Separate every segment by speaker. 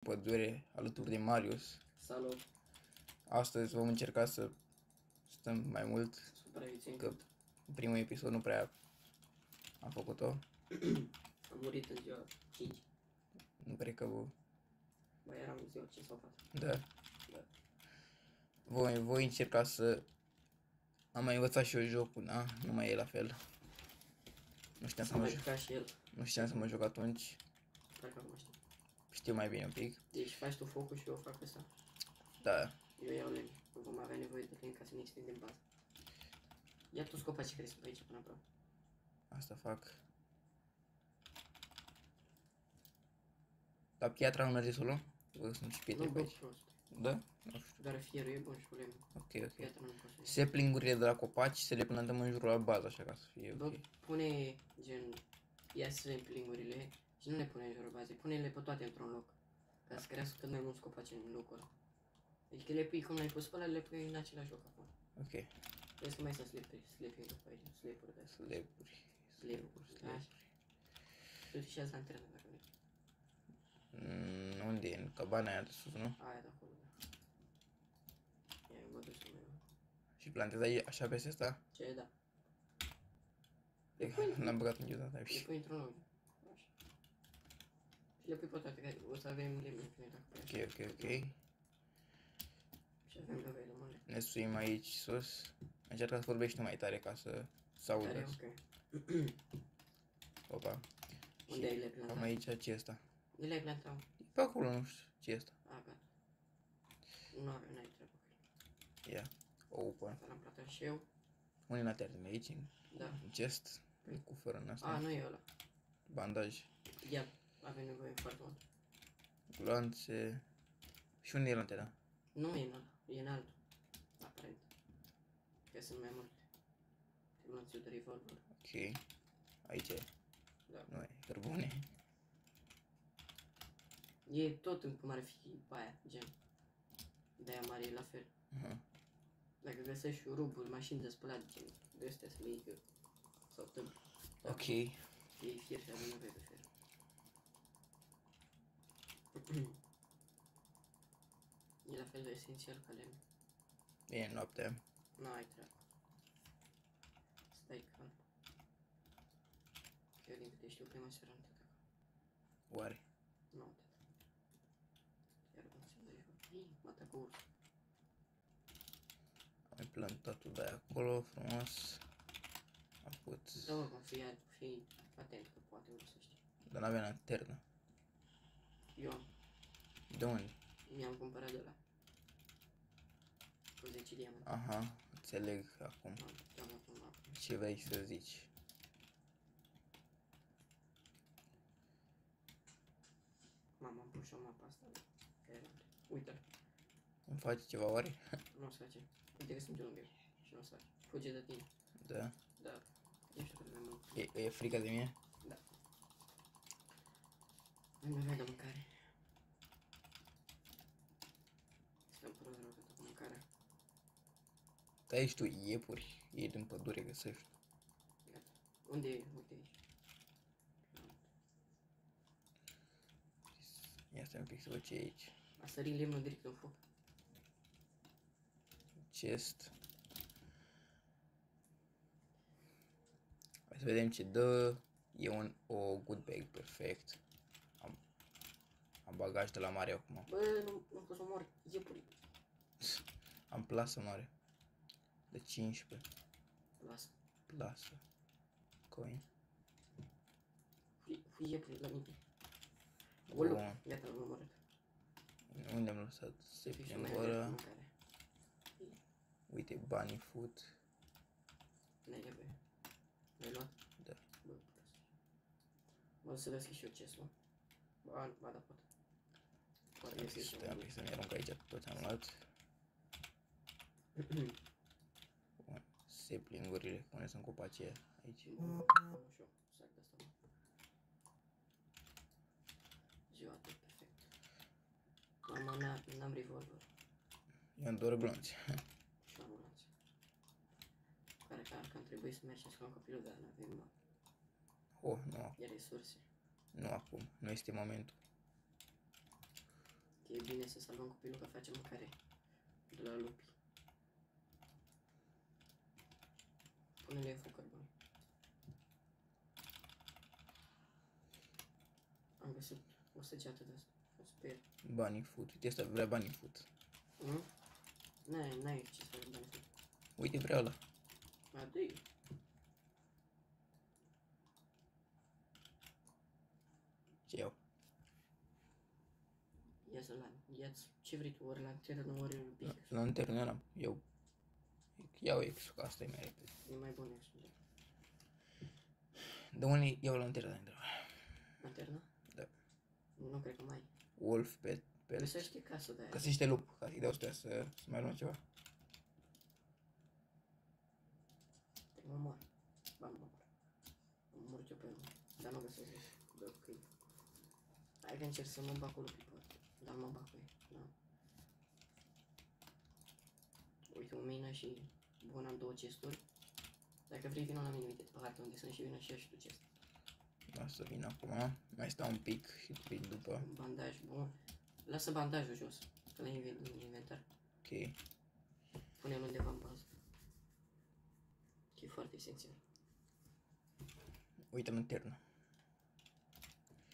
Speaker 1: Pădure alături de Marius.
Speaker 2: Salut!
Speaker 1: Astăzi vom încerca să stăm mai mult,
Speaker 2: Supraviețuim.
Speaker 1: că în primul episod nu prea am făcut-o.
Speaker 2: Am murit în ziua 5.
Speaker 1: Nu cred că
Speaker 2: Bă, eram în ziua 5 sau 4.
Speaker 1: da.
Speaker 2: Da.
Speaker 1: Voi încerca să... Am mai învățat și eu jocul, da? Nu mai e la fel. Nu știam să
Speaker 2: S-a
Speaker 1: mă
Speaker 2: mai
Speaker 1: joc.
Speaker 2: jucat și el.
Speaker 1: Nu știam să mă joc atunci.
Speaker 2: Parcă acum știu.
Speaker 1: Știu mai bine un pic.
Speaker 2: Deci faci tu focul și eu fac ăsta.
Speaker 1: Da.
Speaker 2: Eu iau lemn. Nu vom avea nevoie de lemn ca să ne extindem baza. Ia tu scopa ce crezi pe aici până acolo.
Speaker 1: Asta fac. Dar piatra nu merge să o luăm? Bă, sunt și pietre
Speaker 2: Nu,
Speaker 1: pe
Speaker 2: bă,
Speaker 1: aici.
Speaker 2: prost.
Speaker 1: Da? Nu știu.
Speaker 2: Dar fierul e bun și cu lemn.
Speaker 1: Ok.
Speaker 2: Piatra nu poți să iei.
Speaker 1: Saplingurile de la copaci să le plantăm în jurul la bază, așa ca să fie
Speaker 2: Bă,
Speaker 1: ok.
Speaker 2: pune gen... Ia saplingurile și nu le pune în jurul bazei. Pune-le pe toate într-un loc. Ca să crească cât mai mulți copaci în locul ăla. Adică le pui cum l-ai pus pe ăla, le pui în același loc acum.
Speaker 1: Ok.
Speaker 2: Vezi că mai sunt slipuri după aici, slipuri de astea. Slipuri, așa. Tu și asta antrenă dacă vrei.
Speaker 1: Unde e? În cabana aia de sus, nu?
Speaker 2: Aia de acolo, da. Ia, mă duc să mai iau.
Speaker 1: Și plantezi aici, așa peste asta?
Speaker 2: Ce, da.
Speaker 1: N-am băgat niciodată
Speaker 2: Le
Speaker 1: aici.
Speaker 2: pui într-un loc. Așa. Și le pui pe toate, că o să avem lemne pe noi dacă vrei așa.
Speaker 1: Ok.
Speaker 2: Și avem nevoie de mult lemn.
Speaker 1: Ne suim aici sus. Încerca să vorbești mai tare ca să
Speaker 2: Tare,
Speaker 1: audă.
Speaker 2: ok.
Speaker 1: Opa.
Speaker 2: Unde ai le
Speaker 1: Am
Speaker 2: plantat?
Speaker 1: aici ce asta?
Speaker 2: Unde le-ai plantat?
Speaker 1: E pe acolo, nu știu ce e asta.
Speaker 2: A, gata. Nu avem, n-ai treabă cu el.
Speaker 1: Ia. Open.
Speaker 2: Asta l-am plantat și eu.
Speaker 1: Unde n-a terminat aici?
Speaker 2: Da.
Speaker 1: În chest. Cu fără în
Speaker 2: A,
Speaker 1: asta.
Speaker 2: nu e ăla.
Speaker 1: Bandaj.
Speaker 2: Ia, avem nevoie foarte mult.
Speaker 1: Gloanțe. Și unde e lantera?
Speaker 2: Nu e în ăla, e în altul. Aparent. Că sunt mai multe. Te-am de revolver.
Speaker 1: Ok. Aici e.
Speaker 2: Da.
Speaker 1: Nu e. Cărbune.
Speaker 2: E tot în cum ar fi pe aia, gen. De-aia mare e la fel. Dacă găsești șuruburi, mașini de spălat, gen, de astea să le iei că sau tâmpli.
Speaker 1: Ok.
Speaker 2: Iei fier și avem nevoie de fier. E la fel de esențial ca lemn.
Speaker 1: E noaptea.
Speaker 2: N-ai treabă. Stai calm. Eu din câte știu că e mai seara nu te atacă.
Speaker 1: Oare?
Speaker 2: Nu te atacă. Iar când se dă joc. Mă atacă urs.
Speaker 1: Am mai plantat-o de acolo, frumos. Am pus.
Speaker 2: Da, oricum, fii atent, că poate nu să știi.
Speaker 1: Dar n-avea lanternă.
Speaker 2: Eu
Speaker 1: De unde?
Speaker 2: mi-am cumpărat de la. Cu 10 diamante.
Speaker 1: Aha, înțeleg acum
Speaker 2: Am dat un mapă.
Speaker 1: ce vrei să zici.
Speaker 2: Mama, am pus și o mapă asta. Că era. Uite-l.
Speaker 1: Îmi face ceva oare?
Speaker 2: Nu o să face. Uite că sunt eu lângă el. Și nu o să face. Fuge de tine.
Speaker 1: Da.
Speaker 2: Da. Eu știu cât de mult.
Speaker 1: E frică de mine?
Speaker 2: Da. Am nevoie de mâncare. Stăm prost rău că tot mâncarea.
Speaker 1: Da, ești tu iepuri, ei din pădure găsești.
Speaker 2: Gata. Unde e? Uite aici.
Speaker 1: Ia stai un pic să văd ce e aici.
Speaker 2: A sărit lemnul direct în foc.
Speaker 1: Chest. Hai să vedem ce dă. E o good bag, perfect. Am bagaj de la mare acum.
Speaker 2: Bă, nu pot să mor. Iepuri.
Speaker 1: Am plasă mare. De 15.
Speaker 2: Lasă.
Speaker 1: Plasă. Coin.
Speaker 2: Fui iepuri la mine. Ulu.
Speaker 1: Bun.
Speaker 2: Gata, l-am omorât.
Speaker 1: Unde am lăsat? Se
Speaker 2: Fii și
Speaker 1: prin
Speaker 2: mai avea
Speaker 1: gură.
Speaker 2: mâncare.
Speaker 1: Uite, bunny food.
Speaker 2: N-ai nevoie. L-ai luat?
Speaker 1: Da.
Speaker 2: Bă, prost. Mă duc să deschid și eu chestul. Ba, da, pot. Poate găsesc și
Speaker 1: Stai un pic să-mi arunc aici tot ce am luat. Bun. Saplingurile, unde sunt copacii aici.
Speaker 2: Nu știu, sac de asta. Ziua de perfect. Mama, n-am revolver.
Speaker 1: Eu am doar glonți.
Speaker 2: Și am lanț. Care că ar trebui să mergem să luăm copilul, dar n-avem
Speaker 1: Oh, nu,
Speaker 2: resurse.
Speaker 1: nu acum, nu este momentul.
Speaker 2: că e bine să salvăm copilul, că face mâncare de la lupi. Pune-le foc cărbune. Am găsit o săgeată de asta. O sper.
Speaker 1: Bunny food. Uite, asta vrea bunny food.
Speaker 2: N-ai ce să faci bani food.
Speaker 1: Uite, vrea ăla.
Speaker 2: Ma dă-i.
Speaker 1: Ce iau?
Speaker 2: Ia să-l am. Ia-ți ce vrei tu, ori lanternă, ori pickaxe.
Speaker 1: Lanternă n-am. Iau X, că asta e mai repede.
Speaker 2: E mai bun exul.
Speaker 1: De unde iau lanterna de
Speaker 2: Lanternă?
Speaker 1: Da.
Speaker 2: Nu cred că mai ai.
Speaker 1: Wolf, pet.
Speaker 2: Găsește casă de aia.
Speaker 1: Găsește lup, ca să-i dau astea să mai luăm ceva.
Speaker 2: Te mă mor. Ba, mă mor. Mă mor eu pe el. Dar nu găsesc de câini. Hai că încerc să mă bag cu lupii, poate. Dar mă bag cu ei. Da. Uite, o mină și bun, am 2 chesturi. Dacă vrei, vină la mine, uite, pe hartă unde sunt și vină și eu și tu chest.
Speaker 1: O să vin acum, mai stau un pic și vin după.
Speaker 2: Un bandaj bun. Lasă bandajul jos, că l-ai în inventar.
Speaker 1: Ok.
Speaker 2: Pune-l undeva în bază. E foarte esențial.
Speaker 1: Uite lanternă.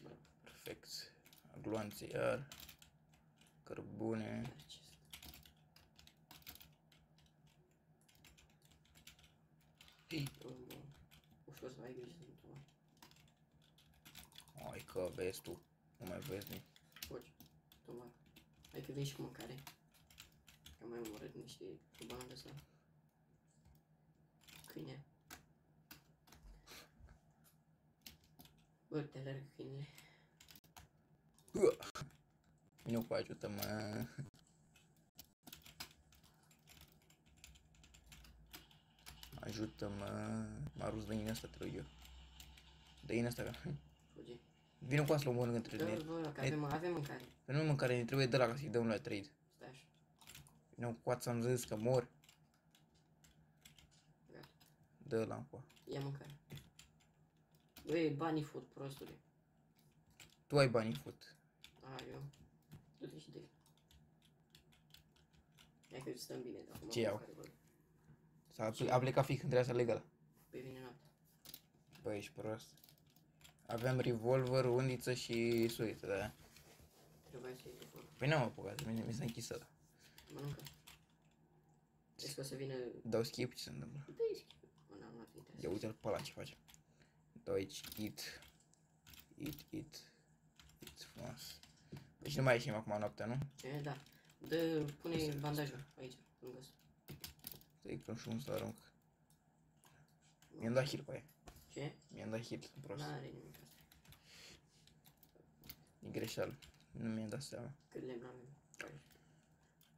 Speaker 2: Bravo.
Speaker 1: Perfect. Agloanțe iar. Cărbune.
Speaker 2: Iar chest.
Speaker 1: Ei.
Speaker 2: Bun. Ușor să ai grijă de tu.
Speaker 1: Hai că vezi tu. Nu mai vezi nimic.
Speaker 2: Poți. Tu mă. Hai că vei și cu mâncare. Că am mai omorât niște cubană de asta. Câine. Bă, te alergă câinele.
Speaker 1: Nu cu ajută-mă. Ajută-mă. M-a rus dăină asta, te rog eu. Dăină asta.
Speaker 2: Fugi.
Speaker 1: Vină cu asta la un între
Speaker 2: Dă-l
Speaker 1: ele.
Speaker 2: bă, că avem mâncare.
Speaker 1: Pe nu mâncare, ne trebuie de la ca să-i dăm la trade.
Speaker 2: Stai așa.
Speaker 1: Vină cu asta, am zis că mor.
Speaker 2: Gata.
Speaker 1: Dă la încoa.
Speaker 2: Ia mâncare. Băi, banii fut, prostule.
Speaker 1: Tu ai banii fut.
Speaker 2: A, eu. Du-te și de. Hai că stăm bine de acum.
Speaker 1: Ce iau?
Speaker 2: Ce?
Speaker 1: A plecat fix între asta legală.
Speaker 2: Pe vine noapte.
Speaker 1: Băi, ești prost. Avem revolver, undiță și suriță, da.
Speaker 2: Trebuia să iei acolo.
Speaker 1: Păi n-am apucat, mi s-a închis ăla.
Speaker 2: Mănâncă. Crezi că o să vină...
Speaker 1: Dau skip, ce se întâmplă?
Speaker 2: Dă-i schimb. Mă, n-am luat interesant.
Speaker 1: Ia uite-l pe ăla ce face. Dau aici, eat frumos. Deci nu mai ieșim acum noaptea, nu?
Speaker 2: Ce? Da. Dă, pune bandajul aici, lângă ăsta.
Speaker 1: Stai că și un să arunc. Mi-am dat heal pe aia.
Speaker 2: Ce?
Speaker 1: Mi-am dat heal, sunt prost.
Speaker 2: N-are nimic asta.
Speaker 1: E greșeală. Nu mi-am dat seama.
Speaker 2: Cât lemn avem.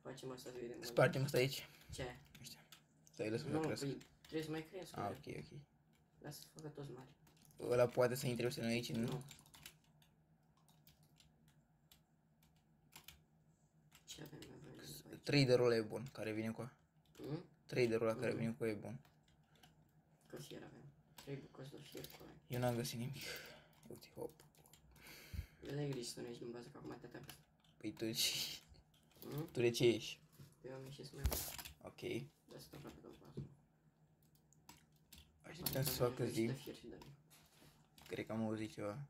Speaker 2: Facem asta să vedem.
Speaker 1: Spargem asta aici.
Speaker 2: Ce?
Speaker 1: Nu știu. Stai, lăsă-mă
Speaker 2: Nu,
Speaker 1: să cresc.
Speaker 2: păi, trebuie să mai crezi.
Speaker 1: Ah, ok.
Speaker 2: Lasă să facă toți mari.
Speaker 1: Ăla poate să intre să noi aici, nu?
Speaker 2: Nu. Ce avem nevoie de aici?
Speaker 1: Traderul ăla e bun, care vine cu a. Traderul ăla care vine cu a e bun.
Speaker 2: Căsier avem. 3 bucăți de fier cu aia.
Speaker 1: Eu n-am găsit nimic. Uite, hop.
Speaker 2: Le-ai grijă să nu ieși din bază, că acum te atacă.
Speaker 1: Păi tu și...
Speaker 2: Mm?
Speaker 1: Tu de ce ești?
Speaker 2: Eu am ieșit să mai mult.
Speaker 1: Ok.
Speaker 2: Dar să te aproape de bază.
Speaker 1: Așteptăm să facă zi.
Speaker 2: De fier și de mic.
Speaker 1: Cred că am auzit ceva.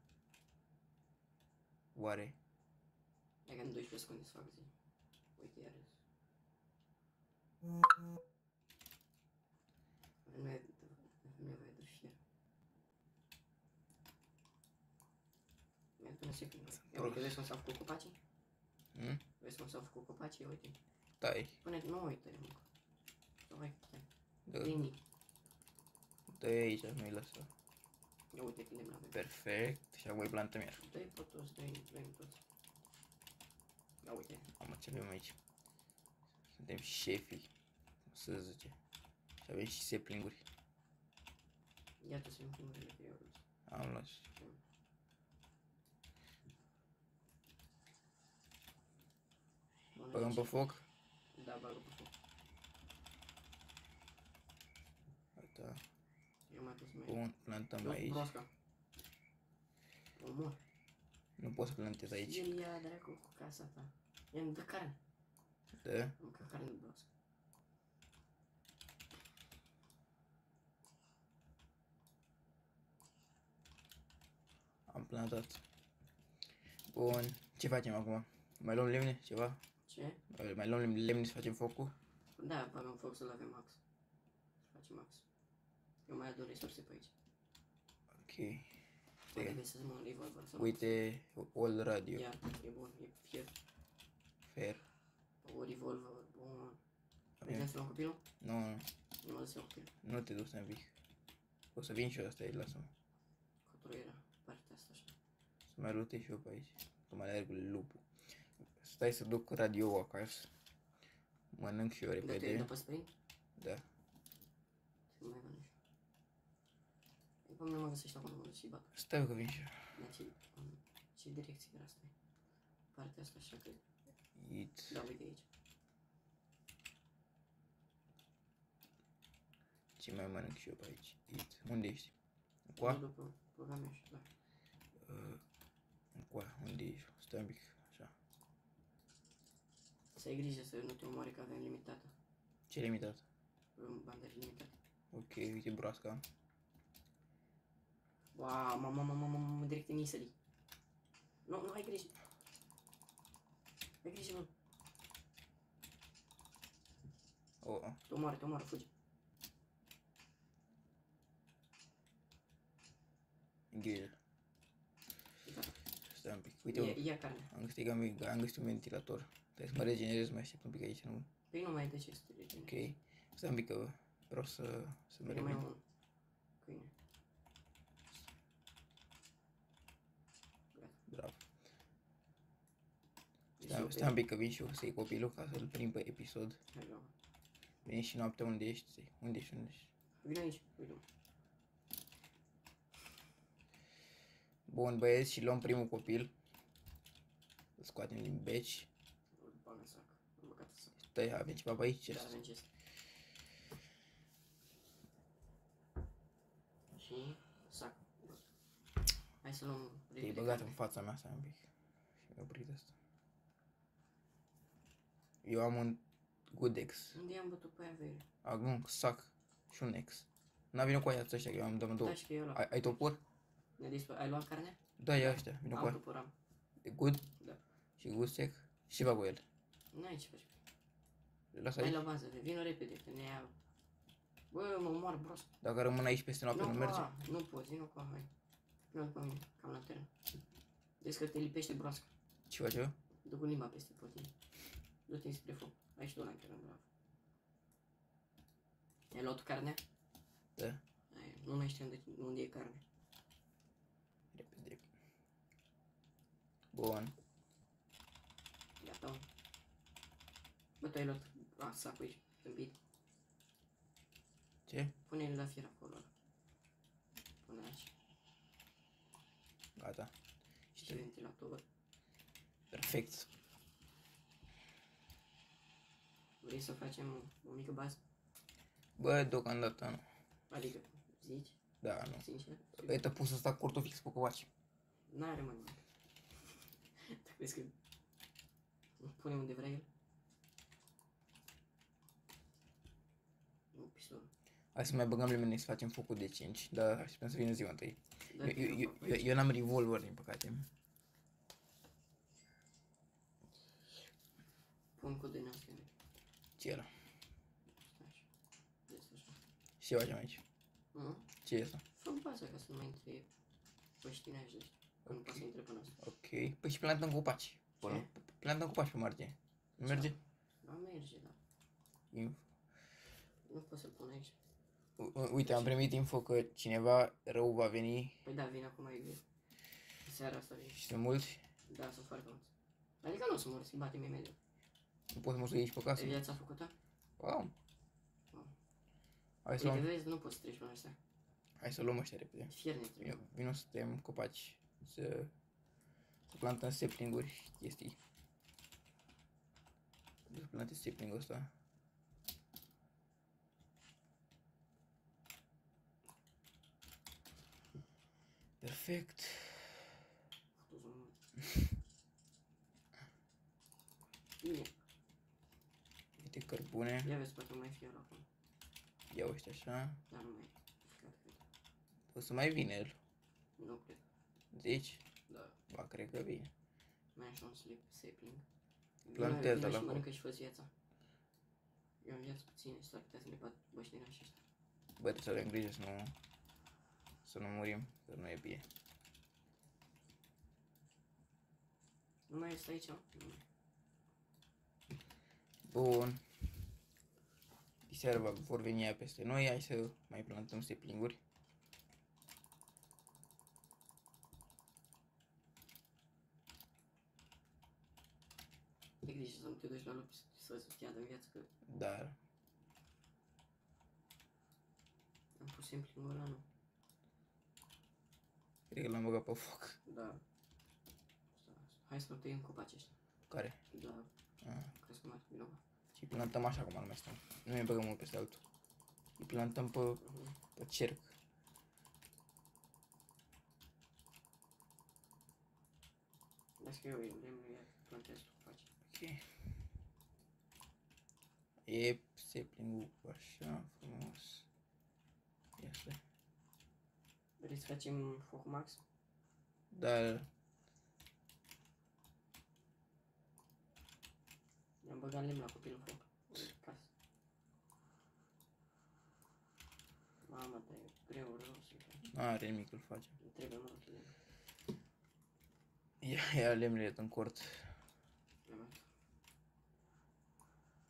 Speaker 1: Oare?
Speaker 2: Dacă am 12 secunde să fac zi. Uite iar. Avem nevoie de fier. Mi-a până secundă. Ia uite, vezi cum s-au făcut copacii? Vezi cum s-au făcut copacii? Uite.
Speaker 1: Tai.
Speaker 2: Pune, nu uite, mă. Sau hai, stai.
Speaker 1: Dă
Speaker 2: Linii.
Speaker 1: aici, nu-i lăsa.
Speaker 2: Ia uite cât lemn avem.
Speaker 1: Perfect. Și acum îi plantăm iar.
Speaker 2: Dă-i pe toți, dă-i toți. Ia uite.
Speaker 1: Am ce avem aici. Suntem șefii. Cum să zice. Și avem și saplinguri.
Speaker 2: Ia tu să-mi primurile pe eu.
Speaker 1: Am luat. Băgăm pe foc.
Speaker 2: Da, bagă pe foc.
Speaker 1: Gata.
Speaker 2: Eu mai pot să mai...
Speaker 1: Bun, plantăm
Speaker 2: Nu,
Speaker 1: aici.
Speaker 2: broasca. Omor.
Speaker 1: Nu pot să plantez aici.
Speaker 2: El ia dracu cu casa ta. Ia-mi dă carne.
Speaker 1: Da.
Speaker 2: Mâncă carne de broască.
Speaker 1: Am plantat. Bun. Ce facem acum? Mai luăm lemne? Ceva?
Speaker 2: Ce?
Speaker 1: Mai luăm lemne să facem focul?
Speaker 2: Da, avem foc să-l avem max. Să facem max. Eu mai adun resurse pe aici.
Speaker 1: Ok.
Speaker 2: Poate găsesc un revolver sau...
Speaker 1: Uite, old radio.
Speaker 2: Ia, e bun, e fier.
Speaker 1: Fair.
Speaker 2: O revolver, bun.
Speaker 1: Avem.
Speaker 2: Vrei să luăm copilul?
Speaker 1: Nu,
Speaker 2: Nu mă lăsăm copilul.
Speaker 1: nu te duci un pic. O să vin și eu, asta e, lasă-mă.
Speaker 2: Cotru era partea asta așa.
Speaker 1: Să mai rotez și eu pe aici. Că mai alerg lupul. Stai să duc radio acasă. Mănânc și eu
Speaker 2: De tu e
Speaker 1: repede.
Speaker 2: după sprint?
Speaker 1: Da.
Speaker 2: Să mai mănânc și eu. Pe mine mă găsești acolo, mă duc și bat.
Speaker 1: Stai că vin și eu.
Speaker 2: Dar ce direcție era asta? Partea asta așa că...
Speaker 1: It.
Speaker 2: Da, uite aici.
Speaker 1: Ce mai mănânc și eu pe aici? It. Unde ești? Încoa?
Speaker 2: După programul și da.
Speaker 1: Încoa, unde ești? Stai un pic, așa.
Speaker 2: Să ai grijă să nu te omoare că avem limitată.
Speaker 1: Ce limitat?
Speaker 2: Avem bandaj limitat.
Speaker 1: Ok, uite broasca.
Speaker 2: Wow, mamă, direct în nisării. Nu, ai grijă. Ai grijă, mă.
Speaker 1: Oh.
Speaker 2: Te omoară, fugi.
Speaker 1: Grijă.
Speaker 2: Gata.
Speaker 1: Stai un pic. Uite,
Speaker 2: Ia carne.
Speaker 1: am găsit un ventilator. Trebuie să mă regenerez, mai aștept un pic aici, nu?
Speaker 2: Păi nu mai ai de ce să te regenerezi.
Speaker 1: Ok. Stai un pic că vreau să
Speaker 2: Mai
Speaker 1: merg.
Speaker 2: un câine.
Speaker 1: Bravo.
Speaker 2: Deci
Speaker 1: Stai un pic că vin și eu să iei copilul ca să-l prind pe episod.
Speaker 2: Hai, bravo.
Speaker 1: Vine și noaptea, unde ești? Unde ești?
Speaker 2: Vino aici, uite-mă.
Speaker 1: Bun, băieți, și luăm primul copil. Îl scoatem din beci.
Speaker 2: Îl bag în sac. Îl băgat în sac.
Speaker 1: Stai, avem ceva pe aici?
Speaker 2: Da, avem chest. Și sac. Hai să luăm
Speaker 1: Te-ai
Speaker 2: repede
Speaker 1: băgat
Speaker 2: carne.
Speaker 1: în fața mea, stai un pic. Și mi-a oprit asta. Eu am un Goodex.
Speaker 2: Unde i-am bătut pe aia vere?
Speaker 1: Am un sac și un ex. N-a venit cu aia ăștia, că eu am două.
Speaker 2: Da, și că eu la.
Speaker 1: Ai topor?
Speaker 2: Ne-a dispărut. Ai luat carne?
Speaker 1: Da, ia ăștia, vină cu
Speaker 2: Am
Speaker 1: aia.
Speaker 2: topor, am.
Speaker 1: E good?
Speaker 2: Da.
Speaker 1: Și good sec? Și ce fac cu el?
Speaker 2: N-ai ce faci.
Speaker 1: Le las
Speaker 2: Hai
Speaker 1: aici?
Speaker 2: la bază, vino repede, că ne ia... Bă, mă moar broască.
Speaker 1: Dacă rămân aici peste noapte, nu merge?
Speaker 2: Nu poți, vino cu a, hai. Vino după mine, cam la teren. Vezi că te lipește broască.
Speaker 1: Ce faci eu?
Speaker 2: Dă cu limba peste pe tine. Du-te spre foc. Aici tu la teren, bravo. Ai luat carnea?
Speaker 1: Da.
Speaker 2: Aia, nu mai știam unde e carne.
Speaker 1: Repede. Bun.
Speaker 2: Gata, mă. Bă, tu ai luat sacul aici, tâmpit.
Speaker 1: Ce?
Speaker 2: Pune-l la fier acolo. Pune aici.
Speaker 1: Gata.
Speaker 2: Și ventilator.
Speaker 1: Perfect.
Speaker 2: Vrei să facem o mică bază?
Speaker 1: Bă, deocamdată nu.
Speaker 2: Adică, zici,
Speaker 1: Da, nu.
Speaker 2: sincer?
Speaker 1: Uite, pus ăsta cortul fix pe covaci.
Speaker 2: N-are mai mult. Tu crezi că pune unde vrea el? Nu, pistol.
Speaker 1: Hai să mai băgăm lemne să facem focul de 5, dar așteptăm să vină ziua întâi.
Speaker 2: Da,
Speaker 1: Eu n-am revolver, din păcate.
Speaker 2: pun cu de neamț.
Speaker 1: Ce era?
Speaker 2: Stai așa. Deci așa.
Speaker 1: Și ce facem aici?
Speaker 2: Nu?
Speaker 1: Ce e asta?
Speaker 2: Fă baza ca să nu mai intre păștinași de ăștia. Că nu poate să intre până asta.
Speaker 1: Ok. Păi și plantăm copaci.
Speaker 2: Ce?
Speaker 1: Plantăm copaci pe margine. Nu merge?
Speaker 2: Da, merge, da.
Speaker 1: Info.
Speaker 2: Nu pot să-l pun aici.
Speaker 1: Uite, am primit info că cineva rău va veni
Speaker 2: Păi da, vin acum e greu. Seara asta vin.
Speaker 1: și sunt mulți.
Speaker 2: Da, sunt foarte mulți. Adică nu sunt mulți, îi batem imediat.
Speaker 1: Nu pot să mă sui aici pe casă.
Speaker 2: E viața făcută?
Speaker 1: Wow.
Speaker 2: Wow.
Speaker 1: Hai să
Speaker 2: Uite,
Speaker 1: luăm,
Speaker 2: vezi, nu poți să treci până astea.
Speaker 1: hai să luăm ăștia repede.
Speaker 2: Fier ne trebuie.
Speaker 1: Vino să tăiem copaci. Să plantăm saplinguri și chestii. Să plantez saplingul ăsta. Perfect.
Speaker 2: Bine.
Speaker 1: Uite cărbune.
Speaker 2: Ia vezi, poate mai fie acum.
Speaker 1: Ia uite așa.
Speaker 2: Dar nu mai e. Cred.
Speaker 1: O să mai vină el.
Speaker 2: Nu cred.
Speaker 1: Zici?
Speaker 2: Da.
Speaker 1: Ba, cred că vine.
Speaker 2: Mai așa un sapling.
Speaker 1: Plantează
Speaker 2: Vino
Speaker 1: la
Speaker 2: și
Speaker 1: foc.
Speaker 2: mănâncă și fă viața. Eu am viață puține, s-ar putea să ne bat băștinașii ăștia.
Speaker 1: Bă, trebuie să avem grijă să nu murim, că nu e bine.
Speaker 2: Nu mai este aici? Nu mai.
Speaker 1: Bun. Diseară vor veni aia peste noi, hai să mai plantăm saplinguri.
Speaker 2: E grijă să nu te duci la lupi să te iadă în viață, că
Speaker 1: Dar,
Speaker 2: am pus samplingul ăla, nu.
Speaker 1: cred că l-am băgat pe foc.
Speaker 2: Da. Hai să nu tăiem copacii ăștia.
Speaker 1: Care?
Speaker 2: Da,
Speaker 1: Ah.
Speaker 2: crezi că mai bine.
Speaker 1: Și plantăm așa cum ar stăm. Nu ne băgăm mult peste altul. Îi plantăm pe cerc.
Speaker 2: Las că eu lemnul ia plantez tu faci.
Speaker 1: Ok. E saplingul așa frumos. Ia să.
Speaker 2: Vrei să facem focul max?
Speaker 1: Dar
Speaker 2: I-am băgat lemn la copil în foc. În casă. Mamă, dar e greu rău să-i faci.
Speaker 1: nu are nimic, îl facem.
Speaker 2: Îmi trebuie mult lemn.
Speaker 1: Ia lemnele în cort.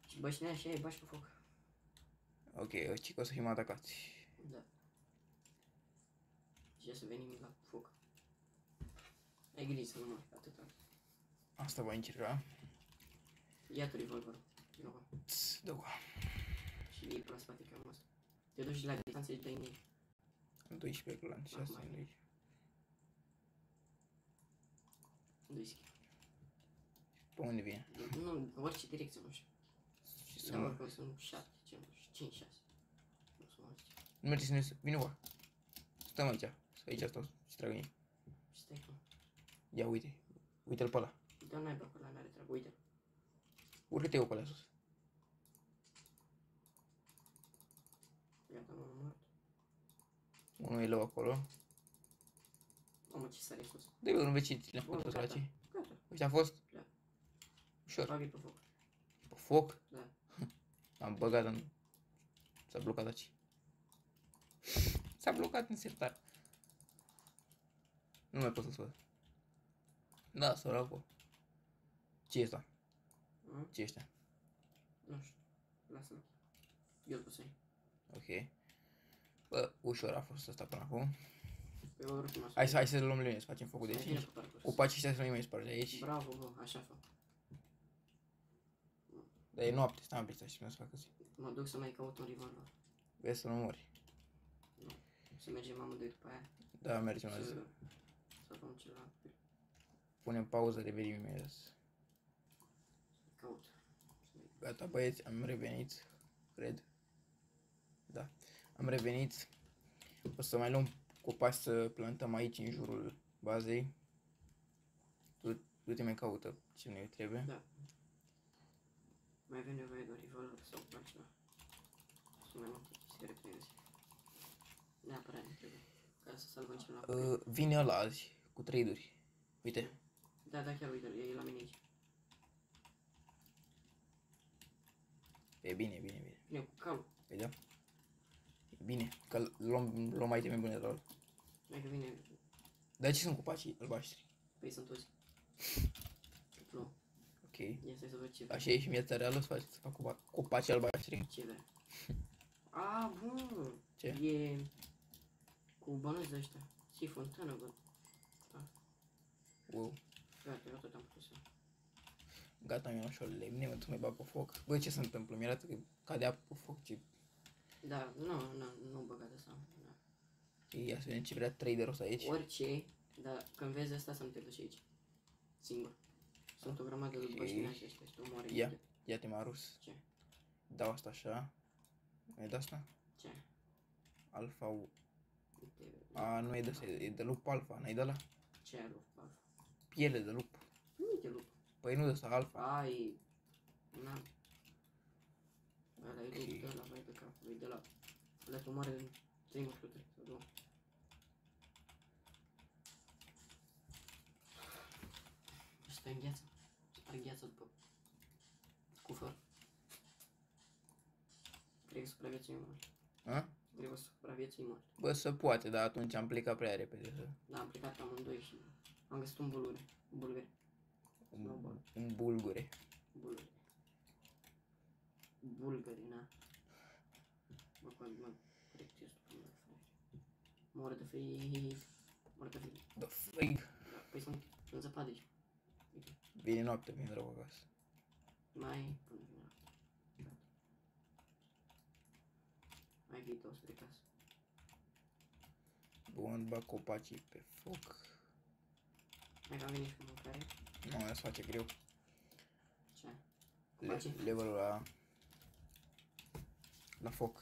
Speaker 2: Și bășinea și ai bași pe foc.
Speaker 1: Ok, ci că o să fim atacați.
Speaker 2: Da. Și să venim la foc. Ai grijă să nu mori, atâta.
Speaker 1: Asta voi încerca.
Speaker 2: Ia tu revolverul. Vino cu.
Speaker 1: Dă-o.
Speaker 2: Și iei pe la spate cam asta. Te duci la distanță și dai în ei.
Speaker 1: Am 12 clan și asta
Speaker 2: Acum
Speaker 1: e aici.
Speaker 2: Dă-i schimb.
Speaker 1: Pe unde vine?
Speaker 2: Nu, orice direcție, nu știu.
Speaker 1: Și să
Speaker 2: Da,
Speaker 1: nu...
Speaker 2: oricum sunt 7, ce nu știu, 5, 6. Nu sunt mulți.
Speaker 1: Nu merge să ne... Vine oa. Stăm aici. Aici stau și trag în ei.
Speaker 2: Stai tu.
Speaker 1: Ia uite. Uite-l pe ăla.
Speaker 2: Dar n-ai bă, ăla n-are treabă, uite-l.
Speaker 1: Urcă-te eu pe ăla sus.
Speaker 2: Gata, m-am mort.
Speaker 1: Unul e lău acolo.
Speaker 2: Mamă, ce sare sus.
Speaker 1: Dă-i unul vecin, le-am
Speaker 2: Bun,
Speaker 1: făcut
Speaker 2: gata.
Speaker 1: săracii.
Speaker 2: Gata.
Speaker 1: Uite, a fost?
Speaker 2: Da.
Speaker 1: Ușor.
Speaker 2: Bag-i pe foc.
Speaker 1: Pe foc?
Speaker 2: Da.
Speaker 1: Am băgat în... S-a blocat aici. S-a blocat în sertar. Nu mai pot să-ți văd. Da, săracul. Ce e asta? Ce e ăștia?
Speaker 2: Nu știu. Lasă-mă. Eu pot să iei.
Speaker 1: Ok. Bă, ușor a fost asta până acum.
Speaker 2: Pe oricum așa.
Speaker 1: Hai să luăm lemne, să facem focul de 5. Copacii ăștia să nu-i mai spargi aici.
Speaker 2: Bravo, bă, așa fac.
Speaker 1: Dar e noapte, stai un pic și nu să facă zi.
Speaker 2: Mă duc să mai caut un revolver.
Speaker 1: Vezi să nu mori.
Speaker 2: Nu. Să mergem amândoi după aia.
Speaker 1: Da, mergem la zi.
Speaker 2: Să luăm ceva.
Speaker 1: Punem pauză, revenim imediat.
Speaker 2: Caut.
Speaker 1: Gata băieți, am revenit. Cred. Da. Am revenit. O să mai luăm copaci să plantăm aici în jurul bazei. Du-te mai caută ce ne trebuie.
Speaker 2: Da. Mai avem nevoie de un revolver sau altceva. Sunt mai multe chestii care trebuie să neapărat ne trebuie. Ca să salvăm ceva.
Speaker 1: Vine ăla azi cu trade-uri. Uite.
Speaker 2: Da, da, chiar uite-l, e la mine aici.
Speaker 1: E bine, bine, bine.
Speaker 2: Vine cu calul.
Speaker 1: Păi da. E bine, că luăm mai teme bune de la ăla.
Speaker 2: Hai că vine.
Speaker 1: Dar ce sunt copacii albaștri?
Speaker 2: Păi sunt toți. Plouă.
Speaker 1: Ok.
Speaker 2: Ia stai să văd ce
Speaker 1: Așa e și în viața reală să fac copaci albaștri.
Speaker 2: ce vrea. A, bun.
Speaker 1: Ce?
Speaker 2: E cu bănuți de ăștia. Și fontană, bă.
Speaker 1: Wow.
Speaker 2: Gata, eu tot am pus.
Speaker 1: Gata, mi-am luat lemne, mă duc mai bag pe foc. Bă, ce se întâmplă? Mi arată că cade apă pe foc, ce...
Speaker 2: Da, nu băga de asta. Da.
Speaker 1: Ia să vedem ce vrea traderul ăsta aici.
Speaker 2: Orice, dar când vezi asta să nu te duci aici. Singur. Sunt o grămadă de băștinași ăștia și te omoare.
Speaker 1: Ia te m-a rus.
Speaker 2: Ce?
Speaker 1: Dau asta așa. Nu-i de asta?
Speaker 2: Ce?
Speaker 1: Alfa...
Speaker 2: Uite,
Speaker 1: A, nu e de asta, e de lup alfa, n-ai de ăla?
Speaker 2: ce ai lup?
Speaker 1: Piele de lup.
Speaker 2: Nu e de lup.
Speaker 1: Păi nu de asta, alfa.
Speaker 2: Ai N-am. Ăla e lup de ăla, vai pe capul, e de la... Ăla te omoară în 3 mușcături sau 2. Ăsta e în gheață. Spar gheața după cufăr. Cred că supraviețuim mult.
Speaker 1: A?
Speaker 2: Cred că supraviețuim mult.
Speaker 1: Bă, se poate, dar atunci am plecat prea repede.
Speaker 2: Da, am plecat amândoi și am găsit un bulgăre. Bulgăre.
Speaker 1: Un bulgure.
Speaker 2: Bulgăre. Bulgăre, na. Mă corectez după mă frate. Moră de frig. Moră de frig.
Speaker 1: The frig.
Speaker 2: Da, păi sunt în zăpadă aici. Uite.
Speaker 1: Vine noapte, vin rău acasă.
Speaker 2: Mai până vine noapte. Mai vii tu spre casă.
Speaker 1: Bun, bag copacii pe foc.
Speaker 2: Mai cam venit cu mâncare.
Speaker 1: Nu, mai se face greu.
Speaker 2: Ce? Copacii?
Speaker 1: Levelul la foc.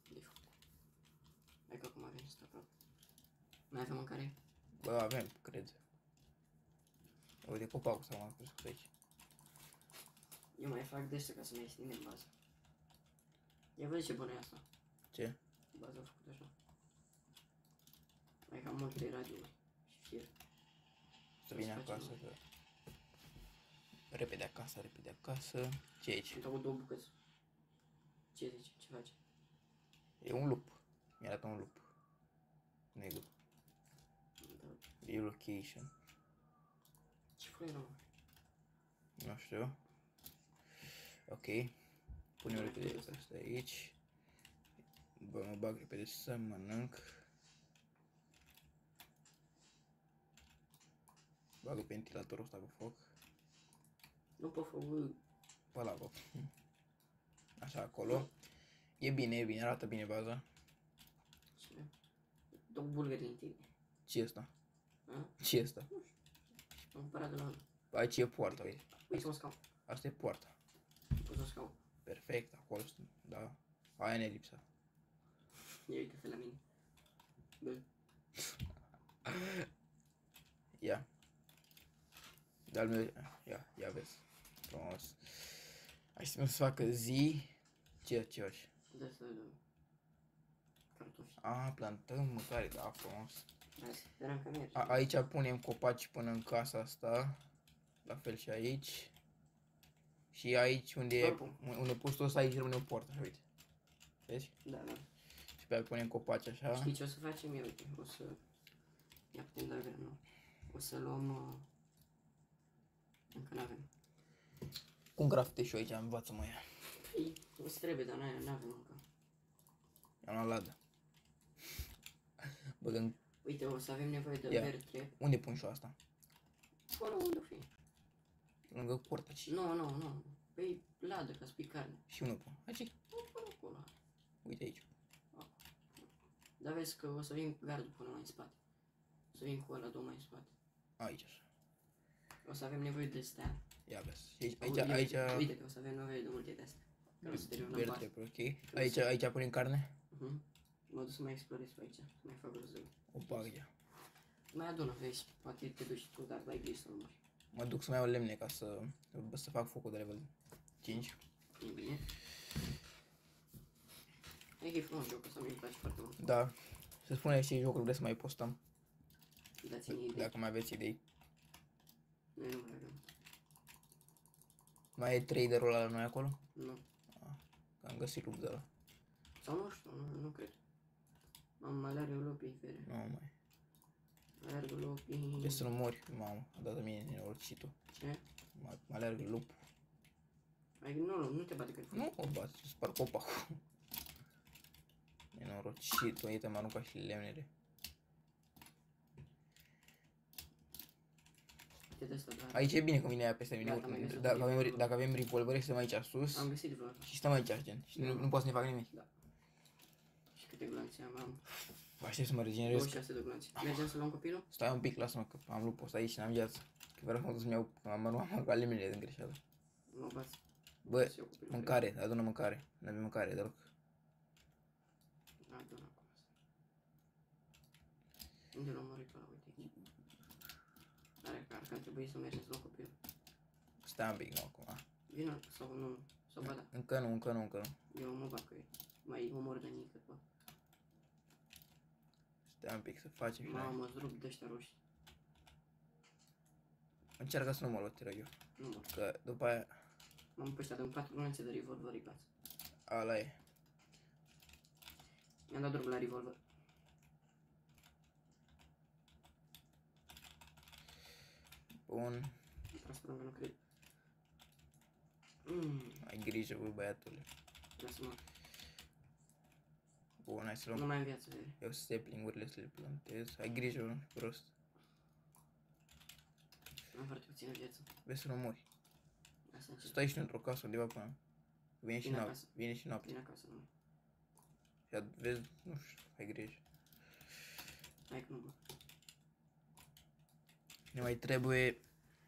Speaker 2: De foc. Hai că acum avem stă aproape. Mai avem mâncare?
Speaker 1: Bă, avem, cred. Uite, copacul s-a mai crescut aici.
Speaker 2: Eu mai fac de asta ca să mai extindem baza. Ia văd ce bună e asta.
Speaker 1: Ce?
Speaker 2: Baza a făcut așa. Mai cam multe radiouri și fier.
Speaker 1: Să vină acasă, că... Repede acasă, repede acasă. Ce e aici?
Speaker 2: Am avut 2 bucăți. Ce zici? Ce faci?
Speaker 1: E un lup. Mi-a dat un lup. Negru. Relocation.
Speaker 2: Ce foi rău?
Speaker 1: Nu știu. Ok. Punem repede asta aici. Bă, mă bag repede să mănânc. Bagă ventilatorul ăsta pe foc.
Speaker 2: Nu pot făcut.
Speaker 1: Pe ăla, bă. Așa, acolo. E bine, arată bine baza.
Speaker 2: Ce? 2 bulgări în tine.
Speaker 1: Ce e asta?
Speaker 2: A?
Speaker 1: Ce e asta?
Speaker 2: Am cumpărat de la ăla.
Speaker 1: Aici e poarta, uite.
Speaker 2: Uite un scaun.
Speaker 1: Asta e poarta.
Speaker 2: Pus un scaun.
Speaker 1: Perfect, acolo sunt, da. Aia ne lipsa.
Speaker 2: Ia uite pe la mine. Bă.
Speaker 1: Ia. De-al meu, ia vezi. Frumos. Hai să facă zi. Ce faci?
Speaker 2: De asta de cartofi.
Speaker 1: Plantăm mâncare, da, frumos.
Speaker 2: Hai, speram că merge.
Speaker 1: Aici punem copaci până în casa asta. La fel și aici. Și aici unde pus tu ăsta, aici rămâne o poartă, așa, uite. Vezi?
Speaker 2: Da, da.
Speaker 1: Și pe aia punem copaci așa.
Speaker 2: Știi ce o să facem? Ia uite, o să... Ia putem da greu, nu? O să luăm... Încă n-avem.
Speaker 1: Cum grafte și eu aici, învață-mă ea.
Speaker 2: Păi, o să trebuie, dar n-avem încă.
Speaker 1: Am luat ladă. Băgăm...
Speaker 2: Uite, o să avem nevoie de
Speaker 1: Ia.
Speaker 2: verde.
Speaker 1: Unde pun și eu asta?
Speaker 2: Acolo unde o fi?
Speaker 1: Lângă poartă și...
Speaker 2: Nu. Păi, ladă, ca să pui carne.
Speaker 1: Și unde pun? Aici.
Speaker 2: Acolo.
Speaker 1: Uite aici.
Speaker 2: Dar vezi că o să vin gardul până mai în spate. O să vin cu ăla 2 mai în spate.
Speaker 1: Aici așa.
Speaker 2: O să avem nevoie de stea.
Speaker 1: Ia vezi. Aici...
Speaker 2: Uite că o să avem nevoie de multe de astea. Că o să terminăm
Speaker 1: Verde,
Speaker 2: bani.
Speaker 1: ok. Aici punem carne?
Speaker 2: Mă duc să mai explorez pe aici, să mai fac rozări.
Speaker 1: O bag ea.
Speaker 2: Mai adună, vezi, poate te duci tu, dar dai grijă să nu mori.
Speaker 1: Mă duc să mai iau lemne ca să fac focul de level 5.
Speaker 2: E bine. E frumos jocul ăsta, mi-e place foarte mult.
Speaker 1: Da. Să spuneți ce jocuri vreți să mai postăm.
Speaker 2: Dați-mi idei.
Speaker 1: Dacă mai aveți idei.
Speaker 2: Noi nu mai avem.
Speaker 1: Mai e traderul ăla la noi acolo?
Speaker 2: Nu.
Speaker 1: Că am găsit lup de ăla.
Speaker 2: Sau nu știu, nu cred. Mă alergă lupii, fere.
Speaker 1: Nu mai.
Speaker 2: Alergă lupii.
Speaker 1: Ce să nu mori, mamă. A dat mine nenorocitul.
Speaker 2: Ce?
Speaker 1: Mă alergă lupul.
Speaker 2: Ai, nu te bate când faci.
Speaker 1: Nu, o bat, spar copacul. Nenorocitul, uite, mă arunca și lemnele.
Speaker 2: De asta, da.
Speaker 1: Aici e bine că vine aia peste mine.
Speaker 2: Gata, mai găsit
Speaker 1: Dacă avem revolvere, stăm aici sus.
Speaker 2: Am găsit vreo.
Speaker 1: Și stăm aici, gen. Și nu poate să ne facă nimic.
Speaker 2: Da. Și câte glanțe am?
Speaker 1: Aștept să mă regenerez.
Speaker 2: 26 de glanțe. Mergem să luăm copilul?
Speaker 1: Stai un pic, lasă-mă că am lupul ăsta aici și n-am viață. Că vreau să mă duc să-mi iau, am aruncat lemnele din greșeală.
Speaker 2: Mă bați.
Speaker 1: Bă, mâncare, adună mâncare. Nu avem mâncare deloc.
Speaker 2: Adună acum asta. Unde l-am mărit ăla? Uite aici. Are că ar trebui să mergem să luăm copilul.
Speaker 1: Stai un pic, nu acum.
Speaker 2: Vină sau nu? Sau ba da.
Speaker 1: Încă nu.
Speaker 2: Eu mă bag cu ei. Mai omor de nică, bă.
Speaker 1: Stai un pic să facem și noi.
Speaker 2: Mamă, îți rup de ăștia roșii.
Speaker 1: Încearcă să nu mă luat, te rog eu.
Speaker 2: Nu mă.
Speaker 1: Că după aia...
Speaker 2: Mamă, pe ăștia dăm 4 glonțe de revolver, îi bați.
Speaker 1: Ala e.
Speaker 2: Mi-am dat drop la revolver.
Speaker 1: Bun.
Speaker 2: Asta nu cred.
Speaker 1: Ai grijă, bă, băiatule.
Speaker 2: Lasă-mă.
Speaker 1: Bun, hai să
Speaker 2: Nu
Speaker 1: luăm.
Speaker 2: mai am viață, vede.
Speaker 1: Eu stapling-urile să le plantez. Ai grijă, bă, prost.
Speaker 2: Am foarte puțină viață.
Speaker 1: Vezi să nu mori.
Speaker 2: Asta încep.
Speaker 1: Stai și într-o casă undeva până... Vine și
Speaker 2: Vine
Speaker 1: noapte.
Speaker 2: acasă.
Speaker 1: Vine și noapte.
Speaker 2: Vin acasă, nu.
Speaker 1: Și vezi, nu știu, ai grijă.
Speaker 2: Hai că nu mă.
Speaker 1: Ne mai trebuie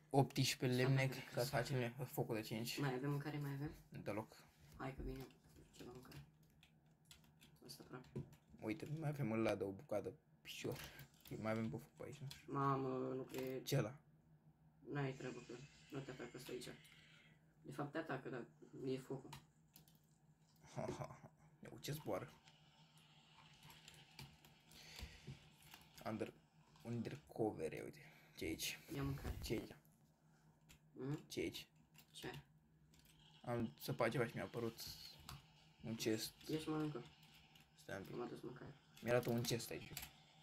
Speaker 1: 18 lemne
Speaker 2: Să
Speaker 1: ca să facem focul de 5.
Speaker 2: Mai avem mâncare, mai avem?
Speaker 1: Deloc.
Speaker 2: Hai că vine ceva mâncare. Asta aproape.
Speaker 1: Uite, mai avem în ladă o bucată picior. Mai avem pe foc pe aici, nu știu.
Speaker 2: Mamă, nu cred.
Speaker 1: Ce ăla?
Speaker 2: N-ai treabă că nu te atacă ăsta aici. De fapt te atacă, dar e focul.
Speaker 1: Ha, ha, ha. Eu ce zboară. Undercover, uite. Ce aici?
Speaker 2: Ia mâncare.
Speaker 1: Ce aici? Ce aici?
Speaker 2: Ce ai?
Speaker 1: Am săpat ceva și mi-a apărut un chest.
Speaker 2: Ieși mănâncă.
Speaker 1: Stai un pic.
Speaker 2: Am adus mâncare.
Speaker 1: Mi-a dat un chest aici.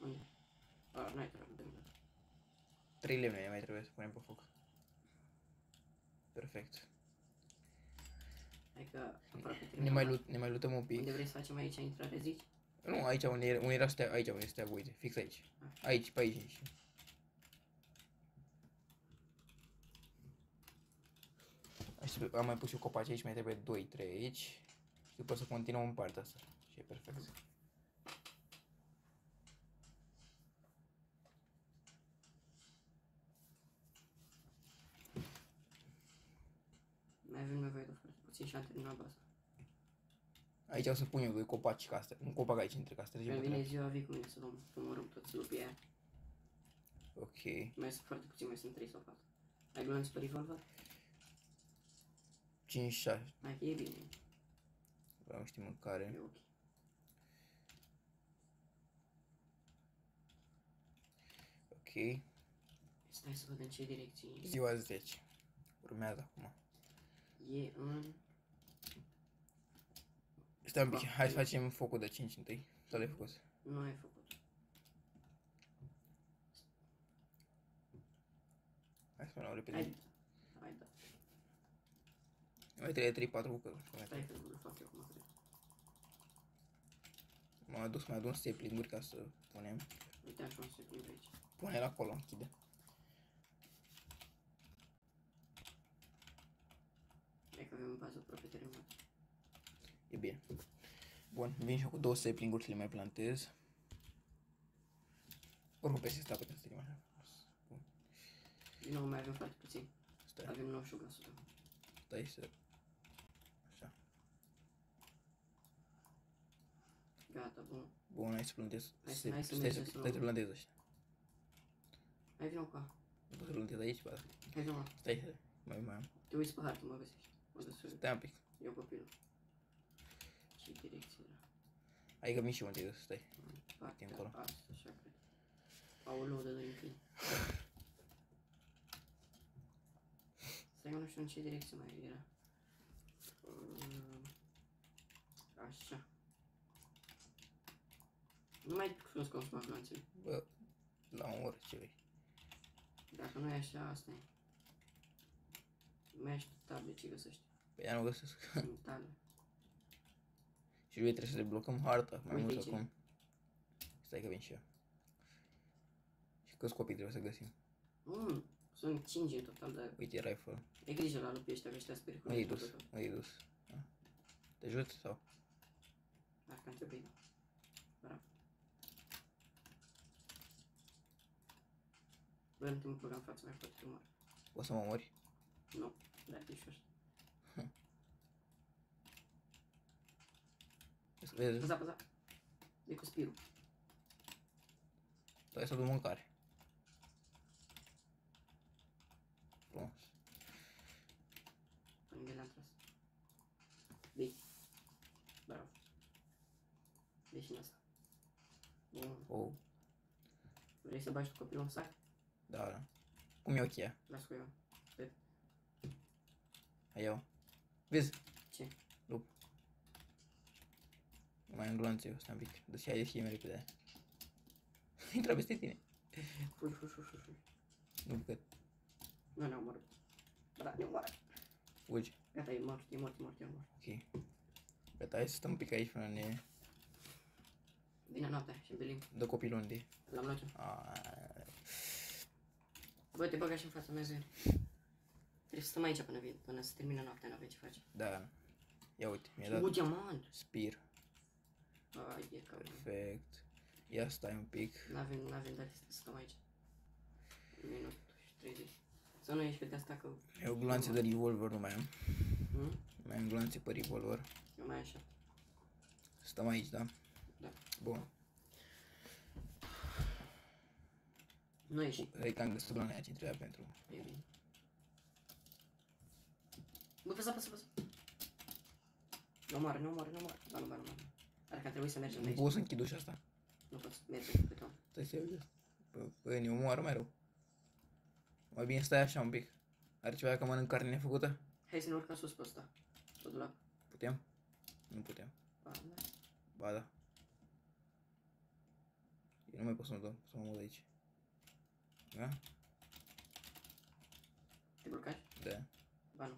Speaker 2: Unde? A, n-ai treabă de mâncare.
Speaker 1: 3 lemne ne mai trebuie să punem pe foc. Perfect.
Speaker 2: Hai că aproape terminăm.
Speaker 1: Ne mai lutăm un pic.
Speaker 2: Unde vrei să facem aici intrare, zici?
Speaker 1: Nu, aici unde era steag, aici unde steag, uite, fix aici. Aici, pe aici. Am mai pus eu copaci aici, mai trebuie 2-3 aici. Și după să continuăm în partea asta. Și e perfect.
Speaker 2: Mai avem nevoie de foarte puțin și am terminat baza.
Speaker 1: Aici o să pun eu 2 copaci ca asta. Un copac aici între ca să trecem
Speaker 2: Când
Speaker 1: pe
Speaker 2: vine
Speaker 1: treabă.
Speaker 2: ziua, vii cu mine să luăm, să omorâm toți lupii aia.
Speaker 1: Ok.
Speaker 2: Mai sunt foarte puțin, mai sunt 3 sau 4. Ai glonț pe revolver?
Speaker 1: 5-6.
Speaker 2: Hai că e bine,
Speaker 1: Vreau știi mâncare.
Speaker 2: e ok.
Speaker 1: Ok.
Speaker 2: Stai să văd în ce direcție e.
Speaker 1: Ziua 10. Urmează acum.
Speaker 2: E în...
Speaker 1: Stai un pic, hai să facem focul de 5 întâi. Sau l-ai făcut?
Speaker 2: Nu ai făcut.
Speaker 1: Hai să luăm repede.
Speaker 2: Hai, hai da.
Speaker 1: Mai trebuie 3-4 bucăți.
Speaker 2: Stai că îl fac eu cum cred.
Speaker 1: M-am adus mai adun stapling-uri ca să punem.
Speaker 2: Uite așa un secund aici.
Speaker 1: Pune-l acolo, închide.
Speaker 2: Hai că avem în bază aproape terminat.
Speaker 1: E bine. Bun, vin și eu cu 2 sapling-uri să le mai plantez. Oricum peste asta putem să trăim așa. Bun.
Speaker 2: Din nou mai avem foarte puțin.
Speaker 1: Stai,
Speaker 2: Avem 98%.
Speaker 1: stai să... Așa.
Speaker 2: Gata, bun.
Speaker 1: Bun, hai să plantez.
Speaker 2: Hai să
Speaker 1: Stai
Speaker 2: mergem
Speaker 1: să
Speaker 2: să luăm.
Speaker 1: plantez ăștia.
Speaker 2: Hai vină cu a.
Speaker 1: Nu pot să plantez aici, ba.
Speaker 2: Hai vină.
Speaker 1: Stai să... Mai am.
Speaker 2: Te uiți pe hartă, mă găsești. Mă găsești.
Speaker 1: Stai un pic.
Speaker 2: Eu copilul. Ce direcție era?
Speaker 1: Hai că vin și eu întâi, stai.
Speaker 2: Partea
Speaker 1: încolo.
Speaker 2: asta, așa cred. Aoleu, de doi înclin. Stai, mă, nu știu în ce direcție mai era. Așa. Nu mai frumos consuma glonțele.
Speaker 1: Bă, la un oră ce vrei.
Speaker 2: Dacă nu e așa, asta e. Mai ești table ce găsești.
Speaker 1: Păi ea nu găsesc.
Speaker 2: Sunt table.
Speaker 1: Și lui trebuie să deblocăm harta mai
Speaker 2: Uite
Speaker 1: mult
Speaker 2: aici.
Speaker 1: acum. Stai că vin și eu. Și câți copii trebuie să găsim?
Speaker 2: Sunt 5 în total, dar
Speaker 1: Uite, rifle.
Speaker 2: e grijă la lupii ăștia, că ăștia sunt
Speaker 1: Unde ai
Speaker 2: periculoși.
Speaker 1: dus? Unde ai dus? Ah. Te ajut sau?
Speaker 2: Dacă am trebuit. Bravo. Bă, în timpul program față mai poate umăr.
Speaker 1: O să mă mori?
Speaker 2: Nu, dar e și ăștia.
Speaker 1: Vezi?
Speaker 2: Păza, păza. E cu spirul.
Speaker 1: Stai să duc mâncare. Frumos.
Speaker 2: Până Vrei să bagi tu copilul în sac?
Speaker 1: Da, da. Cum e cheia?
Speaker 2: Las cu eu.
Speaker 1: Hai iau. Vezi?
Speaker 2: Ce?
Speaker 1: Lup. Mai am glanțe eu, stai un pic. Dă-și hai ieși mai repede. Intră peste tine.
Speaker 2: Fui.
Speaker 1: Nu că
Speaker 2: Nu ne-au omorât. Da, ne-au omorât.
Speaker 1: fugi.
Speaker 2: Gata, e mort.
Speaker 1: Ok. Gata, hai să stăm un pic aici până ne
Speaker 2: Vine noaptea și împilim.
Speaker 1: dă copilul unde.
Speaker 2: L-am luat eu. Bă, te băga și în fața mea, zi. Trebuie să stăm aici până se termină noaptea, n-avem ce face.
Speaker 1: Da. Ia uite, mi-a
Speaker 2: O
Speaker 1: dat
Speaker 2: diamant!
Speaker 1: spir.
Speaker 2: Ai, e ca...
Speaker 1: Perfect. Ia stai un pic.
Speaker 2: N-avem date să stăm aici. Minut și 30. Să nu ieși pe de-asta că...
Speaker 1: Eu glanțe de revolver nu mai am.
Speaker 2: Hmm?
Speaker 1: Mai am glanțe pe revolver.
Speaker 2: Eu mai așa.
Speaker 1: Stăm aici, da?
Speaker 2: Da.
Speaker 1: Bun.
Speaker 2: Nu ieși.
Speaker 1: Hai că am găsit glanea ce trebuia pentru...
Speaker 2: E bine. Bă, păsa. Nu moare. Ba nu. Ar că ar trebui să mergem de
Speaker 1: Nu
Speaker 2: aici.
Speaker 1: pot să închid ușa asta.
Speaker 2: Nu poți, mergem pe tom.
Speaker 1: Stai serios. Bă, ne omoară mai rău. Mai bine stai așa un pic. Are ceva că mănânc carne nefăcută?
Speaker 2: Hai să ne urcăm sus pe ăsta. Pe dulap.
Speaker 1: Putem? Nu putem.
Speaker 2: Ba, da.
Speaker 1: Ba da. Eu nu mai pot să mă mut aici. Da?
Speaker 2: Te blocași?
Speaker 1: Da.
Speaker 2: Ba nu.